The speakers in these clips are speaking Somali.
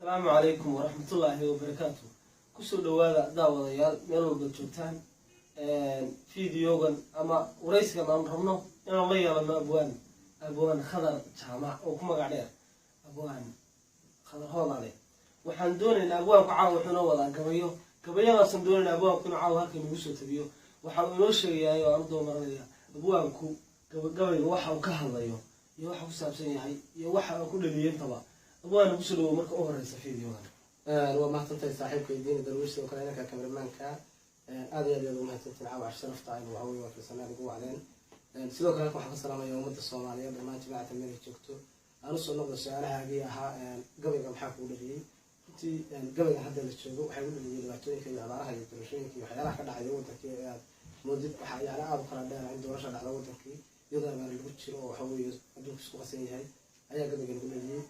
السلام عليكم ورحمة الله وبركاته. كسر دوالة داوة ريال ميرو بالجوتان فيديوغن أما ورئيس كمان رمنا أنا الله يلا أبوان خضر جامع وكما قاعدين أبوان خضر هون عليه وحندون إن أبوان كعاو حنوضا كبيو صندون إن أبوان كنا عاو هكذا يوسف تبيو وحنوش يا أرضو مريا أبوان قبل وحى وكهل يوحى وسابسين هاي يوحى كل اللي ينتبه أبوان بسلو مرك أورس فيديوهان وما تنتهي صاحبك يدين درويش وكانك كاميرمان كا هذا اللي ما تنتهي عشرة طايل وعوي وفي سنة بقوا علين سلوك لك وحق السلام يوم مد الصومالية برمان جماعة الملك جوكتو أنا صار نقطة سؤالها هجيها قبل كم حكوا لي تي قبل حتى اللي تشوفوا وحيقول لي دلوقتي كي عبارة يدرسون كي وحيلا كذا عيوتك كي مدة وحيلا أبو خالد عنده رشة على عيوتك يقدر من البتشر وحوي أدوك سوق سين هاي أيها قبل يقول لي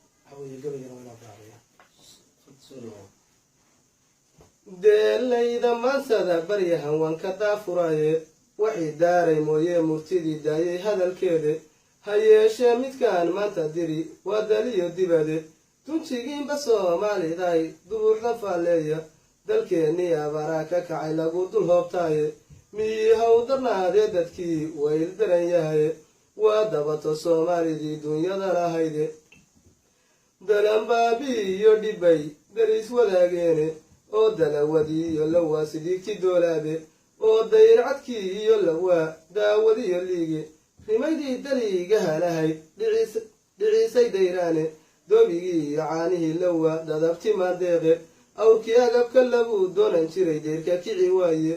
deelayda maansada baryahan waan ka daafuraaye waxay daaray mooyee murtidii daayay hadalkeeda ha yeeshee midkaan maanta diri waa daliyo dibade dunjigiinba soomaaliday dubuuxda faalleeya dalkeennii abaraa ka kacay lagu dul hoobtaaye miyii haw darnaadee dadkii wayl daran yahaye waa dabato soomaalidii dunyada lahayde dalanbaabi iyo dhibay daris wadaageene oo dalawadii iyo lawaa sidiigti doolaabe oo dayrcadkii iyo lawaa daawadiyo liige rimaydii daliigaha lahayd dhiciisay dayraane doobigii iyo caanihii lawaa dadabti maadeeqe awrkii agabka lagu doonan jiray deyrka kici waaye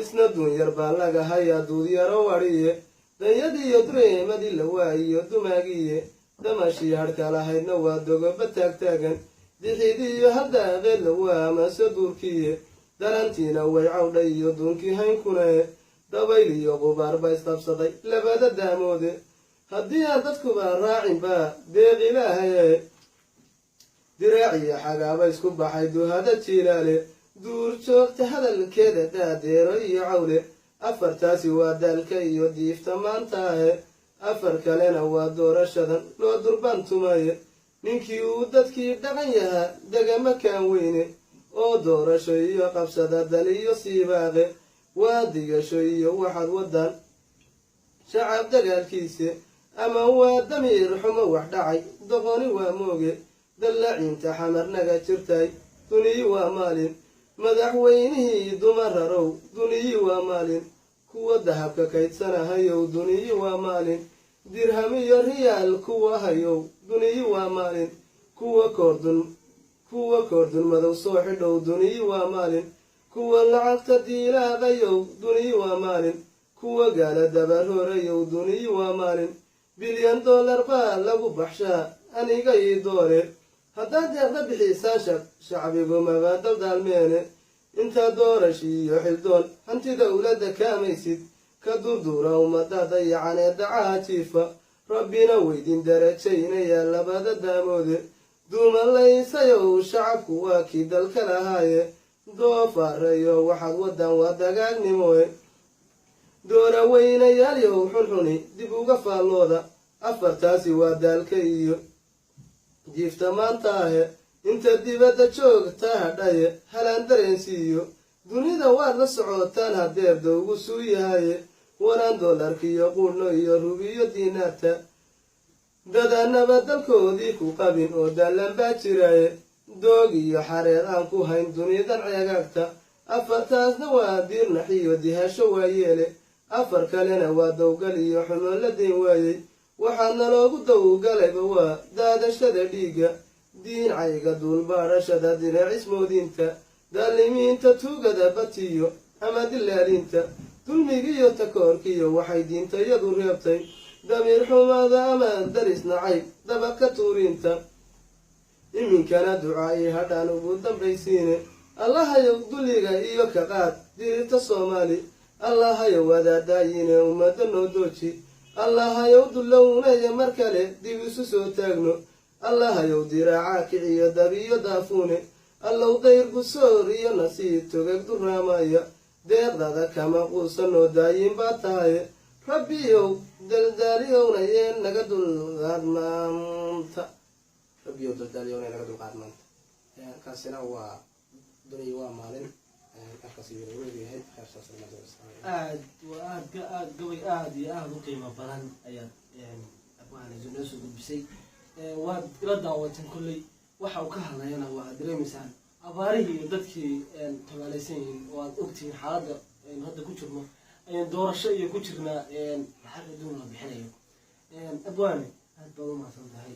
isna duunyar baan laga hayaa duudyaro wadhiye danyadiiyo dureemadii lawaa iyo dumaagiye damashii hadhka lahaydna waa dogoba taagtaagan dixidiiyo haddaaqee lawaa amase duurkiye darantiina way cawdhay iyo duunkii haynkune dabayl iyo qubaar ba isqabsaday labada daamoode haddii aan dadkuba raacinba deeqilaahaye diraaciyo xagaaba isku baxay duhada jiilaale duur joogta hadalkeeda daadeero iyo cawle afartaasi waa daalka iyo diifta maantaahe afar kalena waa doorashadan loo durbaan tumaye ninkii uu dadkii dhaqan yahaa degama kaan weyne oo doorasho iyo qabsada dal iyo siibaaqe waa digasho iyo waxaad wadaan shacab dagaalkiise ama waa damiir xumo wax dhacay doqoni waa mooge dallaciinta xamarnaga jirtay duniyi waa maalin madaxweynihii dumararow duniyi waa maalin kuwa dahabka kaydsanahayow duniyi waa maalin dirham iyo riyaal kuwa hayow duniyi waa maalin kuwa koordun madow soo xidhow duniyi waa maalin kuwa lacagta diilaadayow duniyi waa maalin kuwa gaala dabaroorayow duniyi waa maalin bilyan dollar baa lagu baxshaa aniga ii doore haddaad deeqda bixisaan shacbigu mabaadal daalmeene intaa doorashii iyo xildoon hanti dowladda kaamaysid ka durduura ummadda dayacanee dacaha jiifa rabbina weydin darajaynaya labada daamoode duumalaysayow shacabku waa kii dalka lahaaye doofaarayo waxaad wadaan waa dagaagnimoe doora weynayaalyow xunxuni dib uga faallooda afartaasi waa daalka iyo jiifta maantaahe inta dibadda joogta hadhaye halaan dareensiiyo dunida waad la socotaan hadeer dowgu suu yahaye waraan dollarkiiyo quudhno iyo rubiyo diinaarta dadanaba dalkoodii ku qabin oo daallan baa jiraaye doog iyo xareer aan ku hayn dunidan ceegaagta afartaasna waa diirnax iyo dihasho waayeele afar kalena waa dowgal iyo xumo la dayn waayey waxaadna loogu dowgalayba waa daadashada dhiigga diincayga duulbaadhashada direecismoodiinta daalimiinta tuugada batiyo ama dilaalinta dulmigiiyo takoorkiyo waxay diintayadu reebtay damiir xumada ama daris nacayb dabaka tuuriinta iminkana ducaayay hadhaan ugu dambaysiine allahayow duliga iyo ka qaad dirirta soomaali allahayow wadaadaayine ummadda noo dooji allahayow dulownaya mar kale dib isu soo taagno allahayow diraaca kiciyo dabiyo daafuune allow dayr gusoor iyo nasiib togag duraamaya deeqdada kama quusanoo daayin baa tahaye rabbiyow daldaaliyownaye naga dulqaad maanta kaasina waa duni waa maalin markaasi weyn yahay xeertaas aad gabay aad iyo aad u qiimo badan ayaad abwaanayso noo soo gudbisay waad ila daawatan kolley waxa uu ka hadlayana waa dareemaysaan abaarihii iyo dadkii tabaalaysan yihiin oo aad ogtihiin xaaladda aynu hadda ku jirno ayaan doorasho iyo ku jirnaa lacag adduun la bixinayo abwaane aad baad u mahadsan tahay